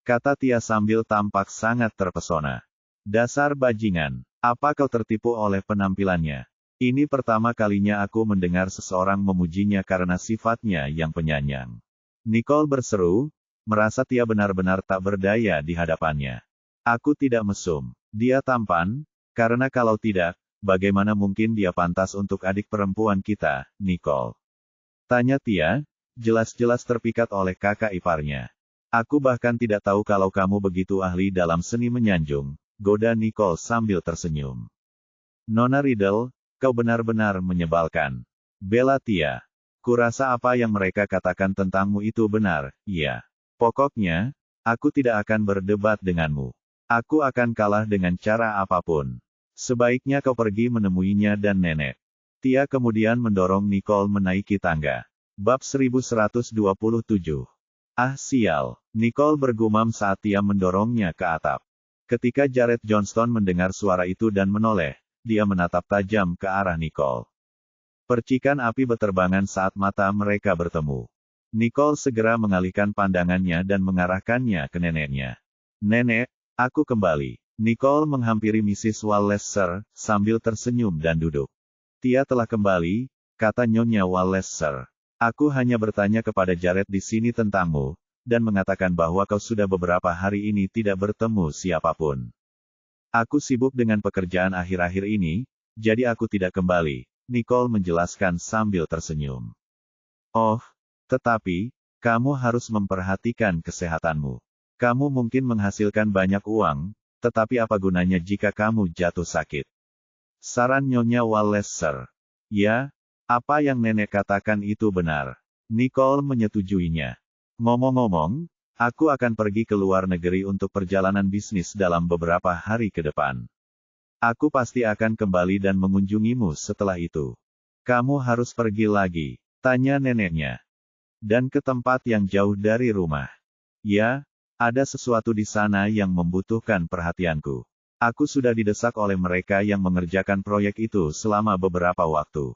Kata Tia sambil tampak sangat terpesona. Dasar bajingan, apa kau tertipu oleh penampilannya? Ini pertama kalinya aku mendengar seseorang memujinya karena sifatnya yang penyayang. Nicole berseru, merasa Tia benar-benar tak berdaya di hadapannya. Aku tidak mesum. Dia tampan, karena kalau tidak, bagaimana mungkin dia pantas untuk adik perempuan kita, Nicole? Tanya Tia, jelas-jelas terpikat oleh kakak iparnya. Aku bahkan tidak tahu kalau kamu begitu ahli dalam seni menyanjung, goda Nicole sambil tersenyum. Nona Riddle, kau benar-benar menyebalkan. Bela Tia. Kurasa apa yang mereka katakan tentangmu itu benar, iya. Pokoknya, aku tidak akan berdebat denganmu. Aku akan kalah dengan cara apapun. Sebaiknya kau pergi menemuinya dan nenek. Tia kemudian mendorong Nicole menaiki tangga. Bab 1127. Ah sial, Nicole bergumam saat Tia mendorongnya ke atap. Ketika Jared Johnston mendengar suara itu dan menoleh, dia menatap tajam ke arah Nicole. Percikan api beterbangan saat mata mereka bertemu. Nicole segera mengalihkan pandangannya dan mengarahkannya ke neneknya. Nenek, aku kembali. Nicole menghampiri Mrs. Walleser, sambil tersenyum dan duduk. Tia telah kembali, kata Nyonya Walleser. Aku hanya bertanya kepada Jared di sini tentangmu, dan mengatakan bahwa kau sudah beberapa hari ini tidak bertemu siapapun. Aku sibuk dengan pekerjaan akhir-akhir ini, jadi aku tidak kembali. Nicole menjelaskan sambil tersenyum. Oh, tetapi, kamu harus memperhatikan kesehatanmu. Kamu mungkin menghasilkan banyak uang, tetapi apa gunanya jika kamu jatuh sakit? Saran Nyonya Walleser. Ya, apa yang nenek katakan itu benar. Nicole menyetujuinya. Ngomong-ngomong, aku akan pergi ke luar negeri untuk perjalanan bisnis dalam beberapa hari ke depan. Aku pasti akan kembali dan mengunjungimu setelah itu. Kamu harus pergi lagi, tanya neneknya. Dan ke tempat yang jauh dari rumah. Ya, ada sesuatu di sana yang membutuhkan perhatianku. Aku sudah didesak oleh mereka yang mengerjakan proyek itu selama beberapa waktu.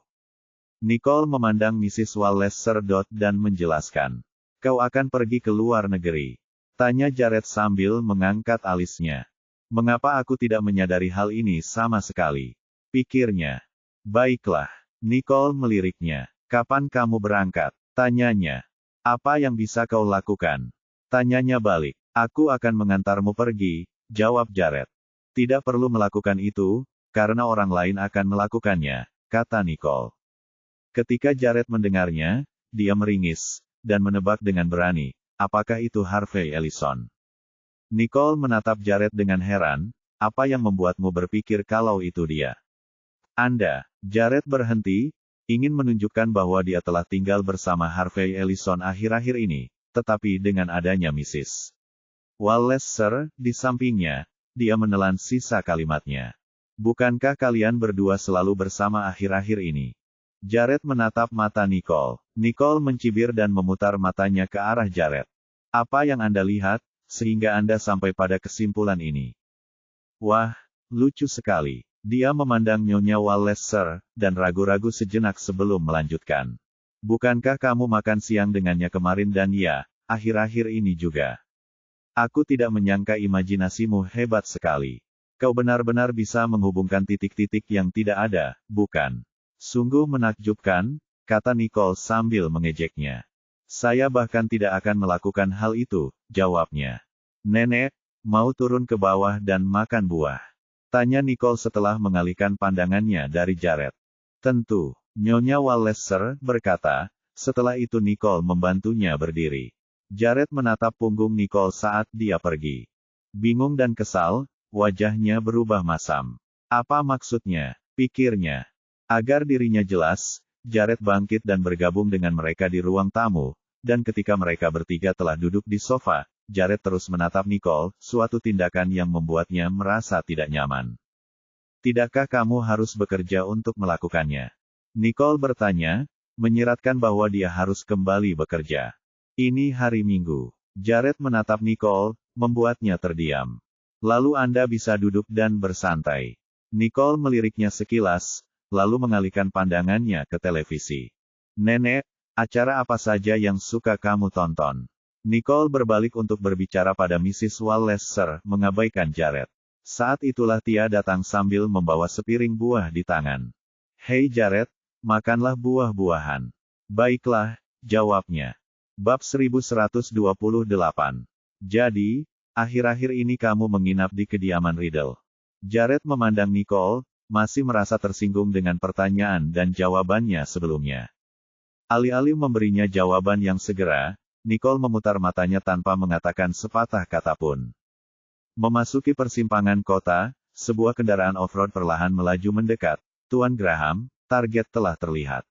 Nicole memandang Mrs. Walleser dan menjelaskan. Kau akan pergi ke luar negeri? Tanya Jared sambil mengangkat alisnya. Mengapa aku tidak menyadari hal ini sama sekali? Pikirnya. Baiklah. Nicole meliriknya. Kapan kamu berangkat? Tanyanya. Apa yang bisa kau lakukan? Tanyanya balik. Aku akan mengantarmu pergi, jawab Jared. Tidak perlu melakukan itu, karena orang lain akan melakukannya, kata Nicole. Ketika Jared mendengarnya, dia meringis, dan menebak dengan berani, apakah itu Harvey Ellison? Nicole menatap Jared dengan heran, apa yang membuatmu berpikir kalau itu dia? Anda, Jared berhenti, ingin menunjukkan bahwa dia telah tinggal bersama Harvey Ellison akhir-akhir ini, tetapi dengan adanya Mrs. Wallace Sir di sampingnya, dia menelan sisa kalimatnya. Bukankah kalian berdua selalu bersama akhir-akhir ini? Jared menatap mata Nicole. Nicole mencibir dan memutar matanya ke arah Jared. Apa yang Anda lihat, sehingga Anda sampai pada kesimpulan ini? Wah, lucu sekali. Dia memandang Nyonya Wallace Sir, dan ragu-ragu sejenak sebelum melanjutkan. Bukankah kamu makan siang dengannya kemarin dan ya, akhir-akhir ini juga? Aku tidak menyangka imajinasimu hebat sekali. Kau benar-benar bisa menghubungkan titik-titik yang tidak ada, bukan? Sungguh menakjubkan, kata Nicole sambil mengejeknya. Saya bahkan tidak akan melakukan hal itu, jawabnya. Nenek, mau turun ke bawah dan makan buah? Tanya Nicole setelah mengalihkan pandangannya dari Jared. Tentu, Nyonya Wallace Sir berkata, setelah itu Nicole membantunya berdiri. Jared menatap punggung Nicole saat dia pergi. Bingung dan kesal, wajahnya berubah masam. Apa maksudnya? Pikirnya. Agar dirinya jelas, Jared bangkit dan bergabung dengan mereka di ruang tamu, dan ketika mereka bertiga telah duduk di sofa, Jared terus menatap Nicole, suatu tindakan yang membuatnya merasa tidak nyaman. Tidakkah kamu harus bekerja untuk melakukannya? Nicole bertanya, menyiratkan bahwa dia harus kembali bekerja. Ini hari Minggu. Jared menatap Nicole, membuatnya terdiam. Lalu Anda bisa duduk dan bersantai. Nicole meliriknya sekilas, lalu mengalihkan pandangannya ke televisi. Nenek, acara apa saja yang suka kamu tonton? Nicole berbalik untuk berbicara pada Mrs. Wallace Sir, mengabaikan Jared. Saat itulah Tia datang sambil membawa sepiring buah di tangan. Hei Jared, makanlah buah-buahan. Baiklah, jawabnya. Bab 1128. Jadi, akhir-akhir ini kamu menginap di kediaman Riddle. Jared memandang Nicole, masih merasa tersinggung dengan pertanyaan dan jawabannya sebelumnya. Alih-alih memberinya jawaban yang segera, Nicole memutar matanya tanpa mengatakan sepatah kata pun. Memasuki persimpangan kota, sebuah kendaraan off-road perlahan melaju mendekat. Tuan Graham, target telah terlihat.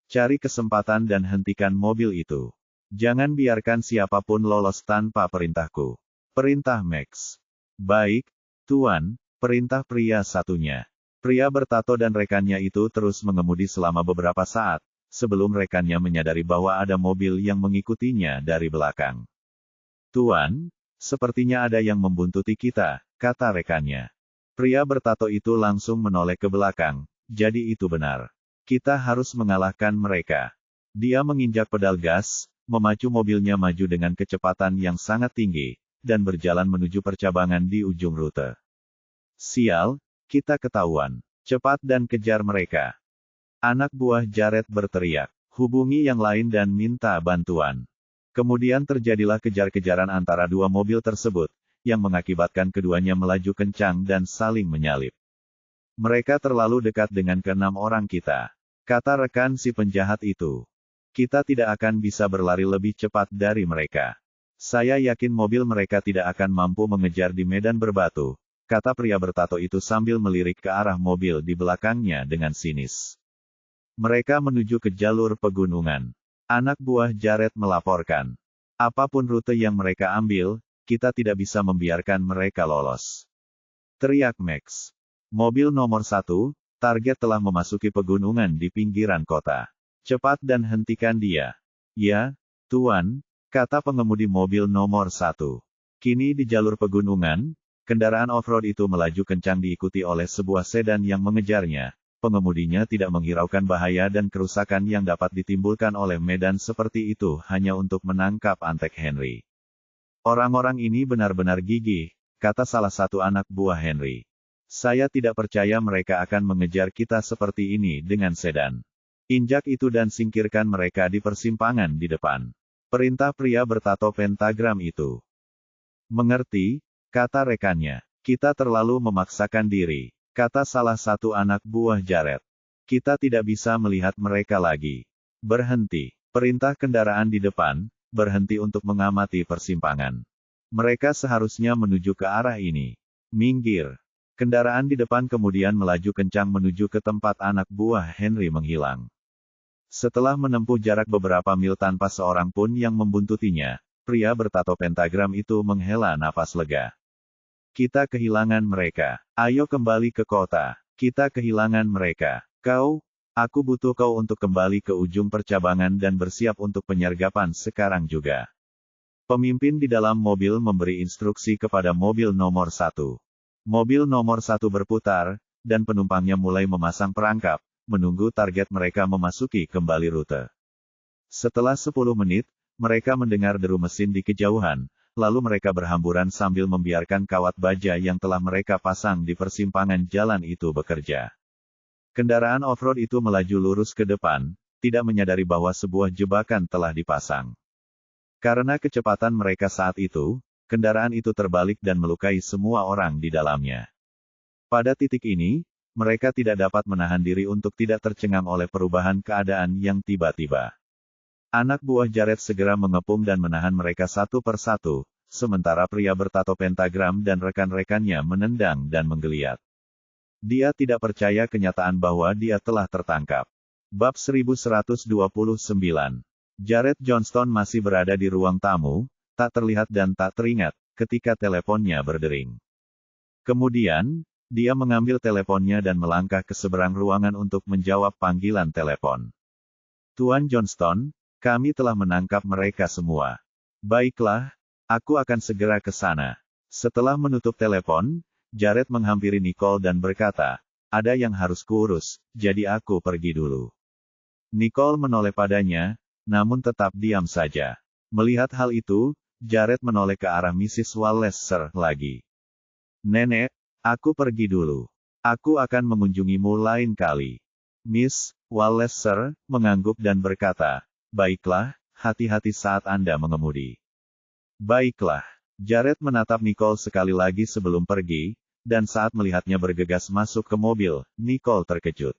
Cari kesempatan dan hentikan mobil itu. Jangan biarkan siapapun lolos tanpa perintahku. Perintah Max. Baik, Tuan, perintah pria satunya. Pria bertato dan rekannya itu terus mengemudi selama beberapa saat, sebelum rekannya menyadari bahwa ada mobil yang mengikutinya dari belakang. Tuan, sepertinya ada yang membuntuti kita, kata rekannya. Pria bertato itu langsung menoleh ke belakang, jadi itu benar. Kita harus mengalahkan mereka. Dia menginjak pedal gas, memacu mobilnya maju dengan kecepatan yang sangat tinggi, dan berjalan menuju percabangan di ujung rute. Sial, kita ketahuan. Cepat dan kejar mereka. Anak buah Jared berteriak. Hubungi yang lain dan minta bantuan. Kemudian terjadilah kejar-kejaran antara dua mobil tersebut, yang mengakibatkan keduanya melaju kencang dan saling menyalip. Mereka terlalu dekat dengan keenam orang kita, kata rekan si penjahat itu. Kita tidak akan bisa berlari lebih cepat dari mereka. Saya yakin mobil mereka tidak akan mampu mengejar di medan berbatu, kata pria bertato itu sambil melirik ke arah mobil di belakangnya dengan sinis. Mereka menuju ke jalur pegunungan. Anak buah Jared melaporkan. Apapun rute yang mereka ambil, kita tidak bisa membiarkan mereka lolos. Teriak Max. Mobil nomor 1, target telah memasuki pegunungan di pinggiran kota. Cepat dan hentikan dia. Ya, Tuan, kata pengemudi mobil nomor 1. Kini di jalur pegunungan, kendaraan off-road itu melaju kencang diikuti oleh sebuah sedan yang mengejarnya. Pengemudinya tidak menghiraukan bahaya dan kerusakan yang dapat ditimbulkan oleh medan seperti itu hanya untuk menangkap Antek Henry. Orang-orang ini benar-benar gigih, kata salah satu anak buah Henry. Saya tidak percaya mereka akan mengejar kita seperti ini dengan sedan. Injak itu dan singkirkan mereka di persimpangan di depan. Perintah pria bertato pentagram itu. Mengerti, kata rekannya. Kita terlalu memaksakan diri, kata salah satu anak buah Jared. Kita tidak bisa melihat mereka lagi. Berhenti. Perintah kendaraan di depan, berhenti untuk mengamati persimpangan. Mereka seharusnya menuju ke arah ini. Minggir. Kendaraan di depan kemudian melaju kencang menuju ke tempat anak buah Henry menghilang. Setelah menempuh jarak beberapa mil tanpa seorang pun yang membuntutinya, pria bertato pentagram itu menghela napas lega. Kita kehilangan mereka. Ayo kembali ke kota. Kita kehilangan mereka. Aku butuh kau untuk kembali ke ujung percabangan dan bersiap untuk penyergapan sekarang juga. Pemimpin di dalam mobil memberi instruksi kepada mobil nomor 1. Mobil nomor 1 berputar, dan penumpangnya mulai memasang perangkap, menunggu target mereka memasuki kembali rute. Setelah 10 menit, mereka mendengar deru mesin di kejauhan, lalu mereka berhamburan sambil membiarkan kawat baja yang telah mereka pasang di persimpangan jalan itu bekerja. Kendaraan off-road itu melaju lurus ke depan, tidak menyadari bahwa sebuah jebakan telah dipasang. Karena kecepatan mereka saat itu, kendaraan itu terbalik dan melukai semua orang di dalamnya. Pada titik ini, mereka tidak dapat menahan diri untuk tidak tercengang oleh perubahan keadaan yang tiba-tiba. Anak buah Jared segera mengepung dan menahan mereka satu persatu, sementara pria bertato pentagram dan rekan-rekannya menendang dan menggeliat. Dia tidak percaya kenyataan bahwa dia telah tertangkap. Bab 1129. Jared Johnston masih berada di ruang tamu, tak terlihat dan tak teringat, ketika teleponnya berdering. Kemudian, dia mengambil teleponnya dan melangkah ke seberang ruangan untuk menjawab panggilan telepon. Tuan Johnston, kami telah menangkap mereka semua. Baiklah, aku akan segera ke sana. Setelah menutup telepon, Jared menghampiri Nicole dan berkata, ada yang harus kuurus, jadi aku pergi dulu. Nicole menoleh padanya, namun tetap diam saja. Melihat hal itu, Jared menoleh ke arah Mrs. Wallace lagi. Nenek, aku pergi dulu. Aku akan mengunjungimu lain kali. Miss Wallace mengangguk dan berkata, baiklah, hati-hati saat Anda mengemudi. Baiklah. Jared menatap Nicole sekali lagi sebelum pergi, dan saat melihatnya bergegas masuk ke mobil, Nicole terkejut.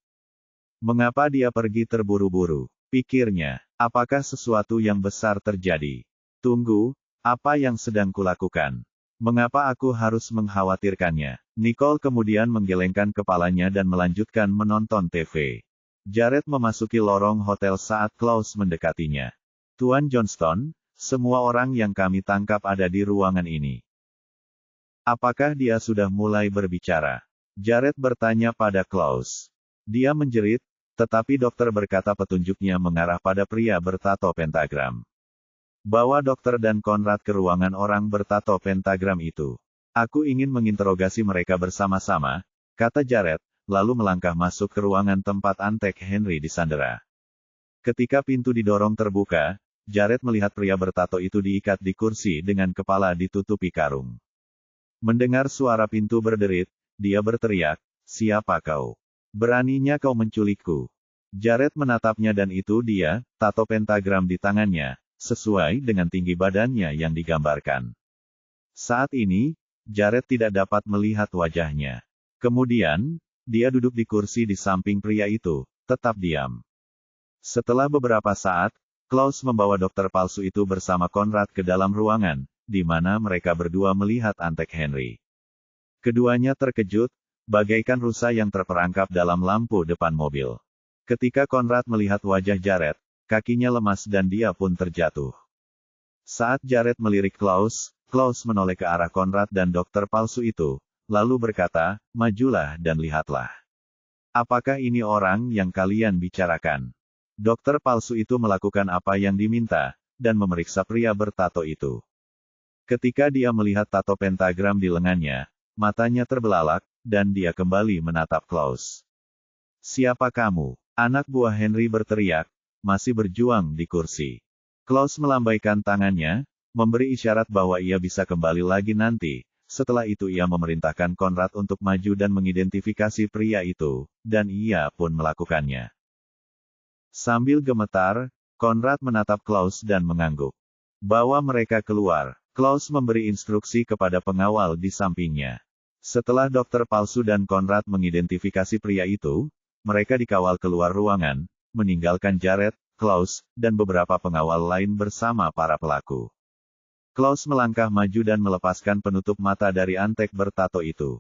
Mengapa dia pergi terburu-buru? Pikirnya, apakah sesuatu yang besar terjadi? Tunggu, apa yang sedang kulakukan? Mengapa aku harus mengkhawatirkannya? Nicole kemudian menggelengkan kepalanya dan melanjutkan menonton TV. Jared memasuki lorong hotel saat Klaus mendekatinya. Tuan Johnston, semua orang yang kami tangkap ada di ruangan ini. Apakah dia sudah mulai berbicara? Jared bertanya pada Klaus. Dia menjerit, tetapi dokter berkata petunjuknya mengarah pada pria bertato pentagram. Bawa dokter dan Conrad ke ruangan orang bertato pentagram itu. Aku ingin menginterogasi mereka bersama-sama, kata Jared, lalu melangkah masuk ke ruangan tempat antek Henry disandera. Ketika pintu didorong terbuka, Jared melihat pria bertato itu diikat di kursi dengan kepala ditutupi karung. Mendengar suara pintu berderit, dia berteriak, siapa kau? Beraninya kau menculikku? Jared menatapnya dan itu dia, tato pentagram di tangannya, sesuai dengan tinggi badannya yang digambarkan. Saat ini, Jared tidak dapat melihat wajahnya. Kemudian, dia duduk di kursi di samping pria itu, tetap diam. Setelah beberapa saat, Klaus membawa dokter palsu itu bersama Conrad ke dalam ruangan, di mana mereka berdua melihat antek Henry. Keduanya terkejut, bagaikan rusa yang terperangkap dalam lampu depan mobil. Ketika Conrad melihat wajah Jared, kakinya lemas dan dia pun terjatuh. Saat Jared melirik Klaus menoleh ke arah Conrad dan dokter palsu itu, lalu berkata, majulah dan lihatlah. Apakah ini orang yang kalian bicarakan? Dokter palsu itu melakukan apa yang diminta, dan memeriksa pria bertato itu. Ketika dia melihat tato pentagram di lengannya, matanya terbelalak, dan dia kembali menatap Klaus. Siapa kamu? Anak buah Henry berteriak, masih berjuang di kursi. Klaus melambaikan tangannya, memberi isyarat bahwa ia bisa kembali lagi nanti, Setelah itu ia memerintahkan Conrad untuk maju dan mengidentifikasi pria itu, dan ia pun melakukannya. Sambil gemetar, Conrad menatap Klaus dan mengangguk. Bawa mereka keluar. Klaus memberi instruksi kepada pengawal di sampingnya. Setelah dokter palsu dan Conrad mengidentifikasi pria itu, mereka dikawal keluar ruangan, meninggalkan Jared, Klaus, dan beberapa pengawal lain bersama para pelaku. Klaus melangkah maju dan melepaskan penutup mata dari antek bertato itu.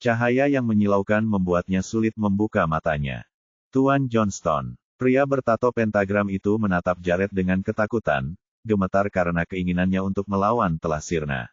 Cahaya yang menyilaukan membuatnya sulit membuka matanya. Tuan Johnston. Pria bertato pentagram itu menatap Jared dengan ketakutan, gemetar karena keinginannya untuk melawan telah sirna.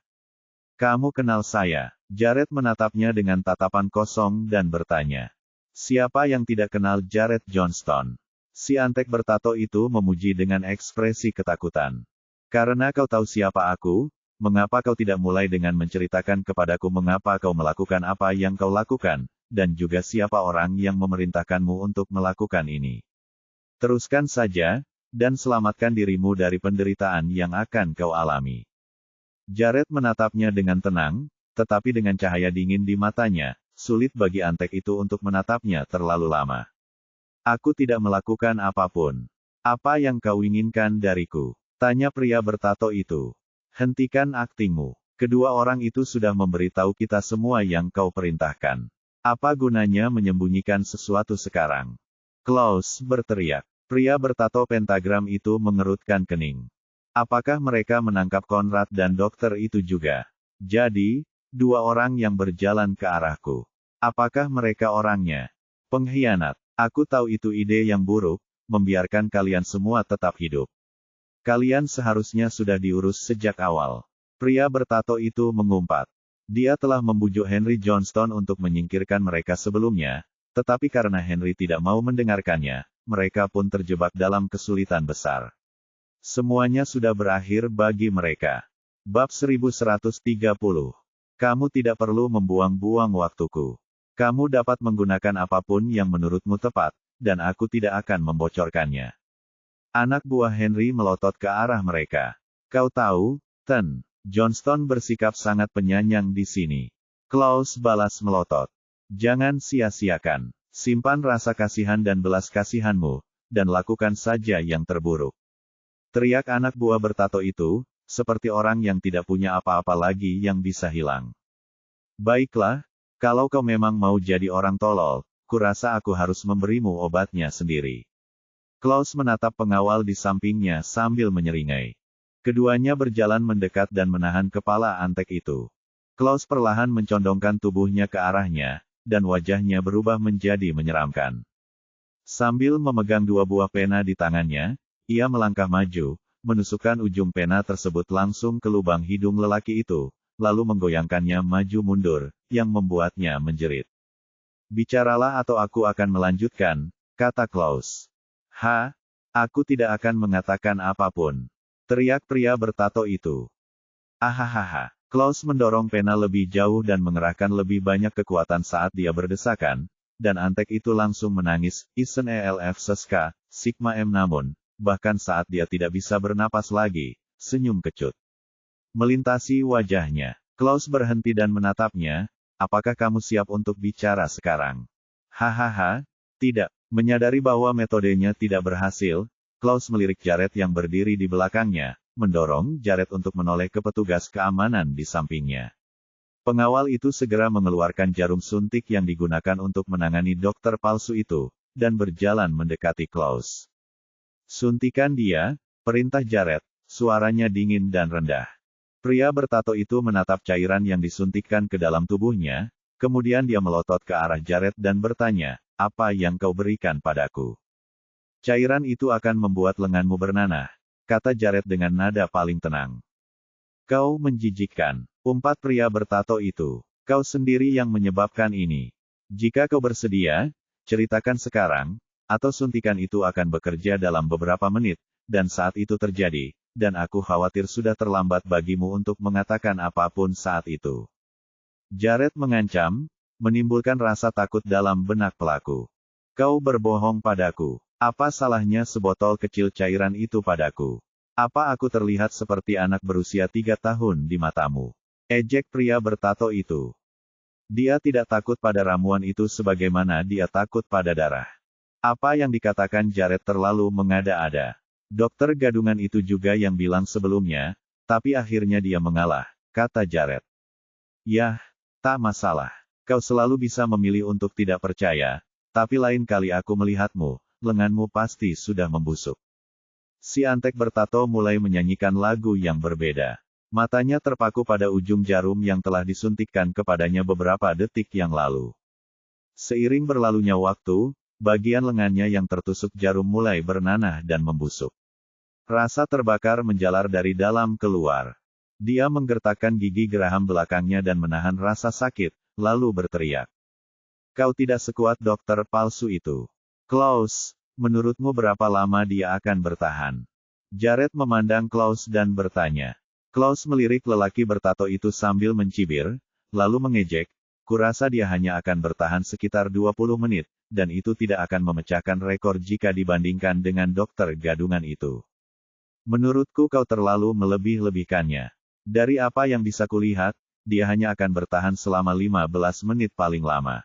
Kamu kenal saya? Jared menatapnya dengan tatapan kosong dan bertanya. Siapa yang tidak kenal Jared Johnston? Si antek bertato itu memuji dengan ekspresi ketakutan. Karena kau tahu siapa aku, mengapa kau tidak mulai dengan menceritakan kepadaku mengapa kau melakukan apa yang kau lakukan, dan juga siapa orang yang memerintahkanmu untuk melakukan ini? Teruskan saja, dan selamatkan dirimu dari penderitaan yang akan kau alami. Jared menatapnya dengan tenang, tetapi dengan cahaya dingin di matanya, sulit bagi antek itu untuk menatapnya terlalu lama. Aku tidak melakukan apapun. Apa yang kau inginkan dariku? Tanya pria bertato itu. Hentikan aktingmu. Kedua orang itu sudah memberitahu kita semua yang kau perintahkan. Apa gunanya menyembunyikan sesuatu sekarang? Klaus berteriak. Pria bertato pentagram itu mengerutkan kening. Apakah mereka menangkap Conrad dan dokter itu juga? Jadi, dua orang yang berjalan ke arahku. Apakah mereka orangnya? Pengkhianat. Aku tahu itu ide yang buruk, membiarkan kalian semua tetap hidup. Kalian seharusnya sudah diurus sejak awal. Pria bertato itu mengumpat. Dia telah membujuk Henry Johnston untuk menyingkirkan mereka sebelumnya, tetapi karena Henry tidak mau mendengarkannya, mereka pun terjebak dalam kesulitan besar. Semuanya sudah berakhir bagi mereka. Bab 1130. Kamu tidak perlu membuang-buang waktuku. Kamu dapat menggunakan apapun yang menurutmu tepat, dan aku tidak akan membocorkannya. Anak buah Henry melotot ke arah mereka. Kau tahu, Ten, Johnston bersikap sangat penyayang di sini. Klaus balas melotot. Jangan sia-siakan. Simpan rasa kasihan dan belas kasihanmu, dan lakukan saja yang terburuk. Teriak anak buah bertato itu, seperti orang yang tidak punya apa-apa lagi yang bisa hilang. Baiklah, kalau kau memang mau jadi orang tolol, kurasa aku harus memberimu obatnya sendiri. Klaus menatap pengawal di sampingnya sambil menyeringai. Keduanya berjalan mendekat dan menahan kepala antek itu. Klaus perlahan mencondongkan tubuhnya ke arahnya, dan wajahnya berubah menjadi menyeramkan. Sambil memegang dua buah pena di tangannya, ia melangkah maju, menusukkan ujung pena tersebut langsung ke lubang hidung lelaki itu, lalu menggoyangkannya maju mundur, yang membuatnya menjerit. Bicaralah atau aku akan melanjutkan, kata Klaus. Aku tidak akan mengatakan apapun. Teriak pria bertato itu. Ahahaha. Klaus mendorong pena lebih jauh dan mengerahkan lebih banyak kekuatan saat dia berdesakan, dan antek itu langsung menangis, Isen ELF Seska, Sigma M namun, bahkan saat dia tidak bisa bernapas lagi, senyum kecut melintasi wajahnya. Klaus berhenti dan menatapnya, apakah kamu siap untuk bicara sekarang? Hahaha, tidak. Menyadari bahwa metodenya tidak berhasil, Klaus melirik Jared yang berdiri di belakangnya, mendorong Jared untuk menoleh ke petugas keamanan di sampingnya. Pengawal itu segera mengeluarkan jarum suntik yang digunakan untuk menangani dokter palsu itu, dan berjalan mendekati Klaus. Suntikan dia, perintah Jared, suaranya dingin dan rendah. Pria bertato itu menatap cairan yang disuntikkan ke dalam tubuhnya, kemudian dia melotot ke arah Jared dan bertanya, apa yang kau berikan padaku? Cairan itu akan membuat lenganmu bernanah, kata Jared dengan nada paling tenang. Kau menjijikkan, umpat pria bertato itu. Kau sendiri yang menyebabkan ini. Jika kau bersedia, ceritakan sekarang, atau suntikan itu akan bekerja dalam beberapa menit, dan saat itu terjadi, dan aku khawatir sudah terlambat bagimu untuk mengatakan apapun saat itu. Jared mengancam, menimbulkan rasa takut dalam benak pelaku. Kau berbohong padaku. Apa salahnya sebotol kecil cairan itu padaku? Apa aku terlihat seperti anak berusia 3 tahun di matamu? Ejek pria bertato itu. Dia tidak takut pada ramuan itu sebagaimana dia takut pada darah. Apa yang dikatakan Jared terlalu mengada-ada. Dokter gadungan itu juga yang bilang sebelumnya, tapi akhirnya dia mengalah, kata Jared. Yah, tak masalah. Kau selalu bisa memilih untuk tidak percaya, tapi lain kali aku melihatmu, lenganmu pasti sudah membusuk. Si antek bertato mulai menyanyikan lagu yang berbeda. Matanya terpaku pada ujung jarum yang telah disuntikkan kepadanya beberapa detik yang lalu. Seiring berlalunya waktu, bagian lengannya yang tertusuk jarum mulai bernanah dan membusuk. Rasa terbakar menjalar dari dalam keluar. Dia menggertakkan gigi geraham belakangnya dan menahan rasa sakit, lalu berteriak. Kau tidak sekuat dokter palsu itu. Klaus, menurutmu berapa lama dia akan bertahan? Jared memandang Klaus dan bertanya. Klaus melirik lelaki bertato itu sambil mencibir, lalu mengejek, kurasa dia hanya akan bertahan sekitar 20 menit, dan itu tidak akan memecahkan rekor jika dibandingkan dengan dokter gadungan itu. Menurutku kau terlalu melebih-lebihkannya. Dari apa yang bisa kulihat, dia hanya akan bertahan selama 15 menit paling lama.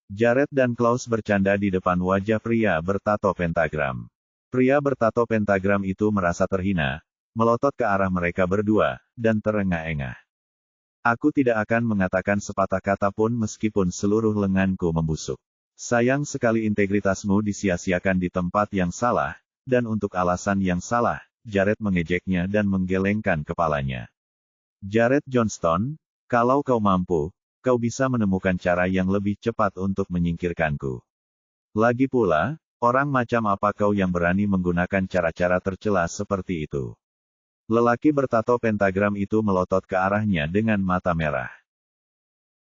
Jared dan Klaus bercanda di depan wajah pria bertato pentagram. Pria bertato pentagram itu merasa terhina, melotot ke arah mereka berdua, dan terengah-engah. Aku tidak akan mengatakan sepatah kata pun meskipun seluruh lenganku membusuk. Sayang sekali integritasmu disia-siakan di tempat yang salah, dan untuk alasan yang salah, Jared mengejeknya dan menggelengkan kepalanya. Jared Johnston, kalau kau mampu, kau bisa menemukan cara yang lebih cepat untuk menyingkirkanku. Lagi pula, orang macam apa kau yang berani menggunakan cara-cara tercela seperti itu? Lelaki bertato pentagram itu melotot ke arahnya dengan mata merah.